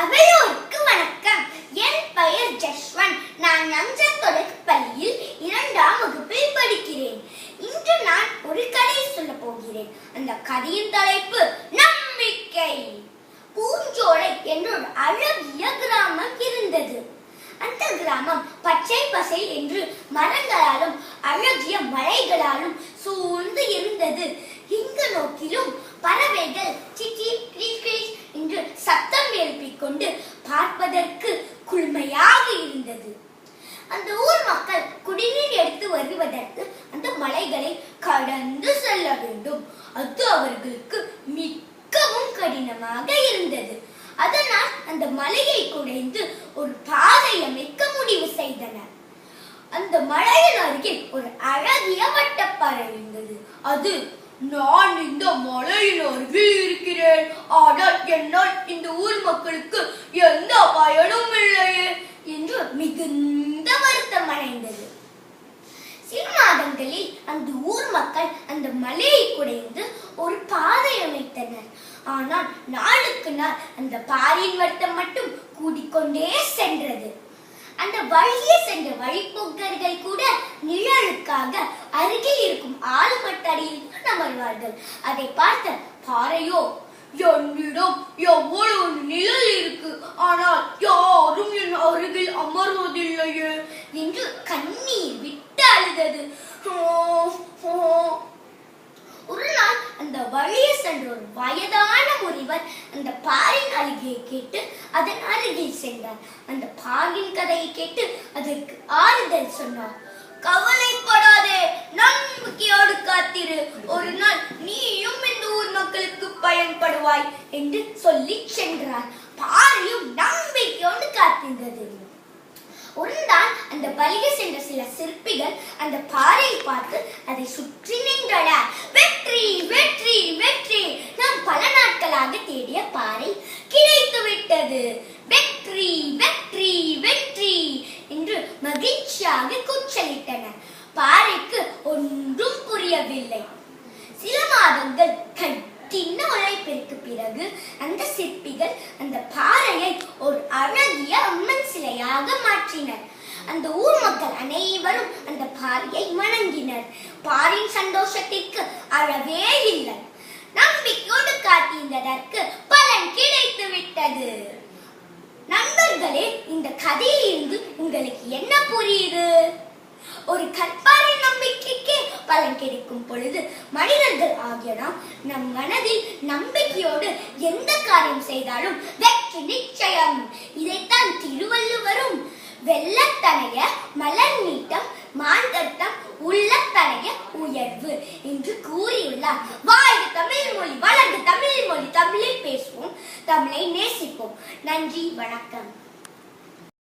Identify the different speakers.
Speaker 1: அவையோருக்கு வணக்கம். என் பெயர் ஜஸ்வந்த். நான் நம்ஜத் தொடக்க பள்ளியில் 2ஆம் வகுப்பில் படிக்கிறேன். இன்று நான் ஒரு கதை சொல்ல போகிறேன். அந்த கதையின் தலைப்பு நம்பிக்கை. பூஞ்சோலை என்ற ஒரு அழகிய கிராமம் இருந்தது. அந்த கிராமம் பச்சை பசை என்று மரங்களாலும் அழகிய மலைகளாலும் சூழ்ந்து இருந்தது. இங்கு நோக்கிலும் பறவைகள் சிச்சி கிரீச் என்று சத்தம் எழுப்பிக் கொண்டு பார்ப்பதற்கு குளுமையாக இருந்தது. அந்த ஊர் மக்கள் குடிநீர் எடுத்து வருவதற்கு அந்த மலைகளை கடந்து செல்ல வேண்டும். அது அவர்களுக்கு மிகவும் கடினமாக இருந்தது. அதனால் அந்த மலையை குடைந்து ஒரு பாதை அமைக்க முடிவு செய்தனர். அந்த மலையின் அருகில் ஒரு அழகிய வட்டப்பாறை இருந்தது. அது, நான் இந்த மலையின் அருகில் இருக்கிறேன், ஆனால் என்னால் இந்த ஊர் மக்களுக்கு எந்த பயனும் இல்லையே என்று மிகுந்த வருத்தம் அடைந்தது. சில மாதங்களில் அந்த ஊர் மக்கள் அந்த மலையை குடைந்து ஒரு பாதை அமைத்தனர். ஆனால் நாளுக்கு நாள் அந்த பாறையின் வருத்தம் மட்டும் கூடிக்கொண்டே சென்றது. அந்த வழியே சென்ற வழிபோக்கர்கள் கூட நிழலுக்காக அருகில் இருக்கும் ஆலமட்டடியில் அமர்வார்கள். அதை பார்த்த பாறையோ, என்னிடம் எவ்வளவு நிழல் இருக்கு, ஆனால் யாரும் என் அருகில் அமர்வதில்லையே என்று கண்ணீர் விட்டு அழுதது. ஒரு நாள் அந்த வழியே சென்ற ஒரு வயதான முனிவர் அந்த பாறையின் அழுகையை கேட்டு அதன் அருகில் சென்றார். அந்த பாறையின் கதையை கேட்டு அதற்கு ஆறுதல் சொன்னார். கவலைப்படாதே, நம்பிக்கையோடு காத்திரு, ஒரு நாள் நீயும் இந்த ஊர் மக்களுக்கு பயன்படுவாய் என்று சொல்லி சென்றார். பாறையும் நம்பிக்கையோடு காத்திருந்தது. ஒரு நாள் அந்த வழியே சென்ற சில சிற்பிகள் அந்த பாறையை பார்த்து அதை சுற்றி நின்றனர். வெற்றி வெற்றி வெற்றி, நாம் பல நாட்களாக தேடிய பாறை கிடைத்து விட்டது, வெற்றி வெற்றி வெற்றி என்று மகிழ்ச்சியாக கூச்சலிட்டனர். பாறைக்கு ஒன்றும் புரியவில்லை. சில மாதங்கள் கடின உழைப்பிற்கு பிறகு அந்த சிற்பிகள் அந்த பாறையை ஒரு அழகிய அம்மன் சிலையாக மாற்றினர். அந்த ஊர் மக்கள் அனைவரும் அந்த பாறையை வணங்கினர். பாறையின் சந்தோஷத்திற்கு அளவே இல்லை. நம்பிக்கையோடு காத்திருந்ததற்கு பலன் கிடைத்து விட்டது. நண்பர்களே, இந்த கதையிலிருந்து உங்களுக்கு என்ன புரியுது? ஒரு கற்பாறை நம்பிக்கைக்கே பலன் கிடைக்கும் பொழுது மனிதர்கள் ஆகிய நம் மனதில் நம்பிக்கையோடு எந்த காரியம் செய்தாலும் வெற்றி நிச்சயம். இதைத்தான் திருவள்ளுவரும் வெள்ளத்தனைய மலர் நீட்டம் மாந்தர்த்தம் உள்ளத்தனைய உயர்வு என்று கூறியுள்ளார். வாழ்க தமிழ் மொழி, வளர்க தமிழ் மொழி, தமிழில் பேசுவோம், தமிழை நேசிப்போம். நன்றி, வணக்கம்.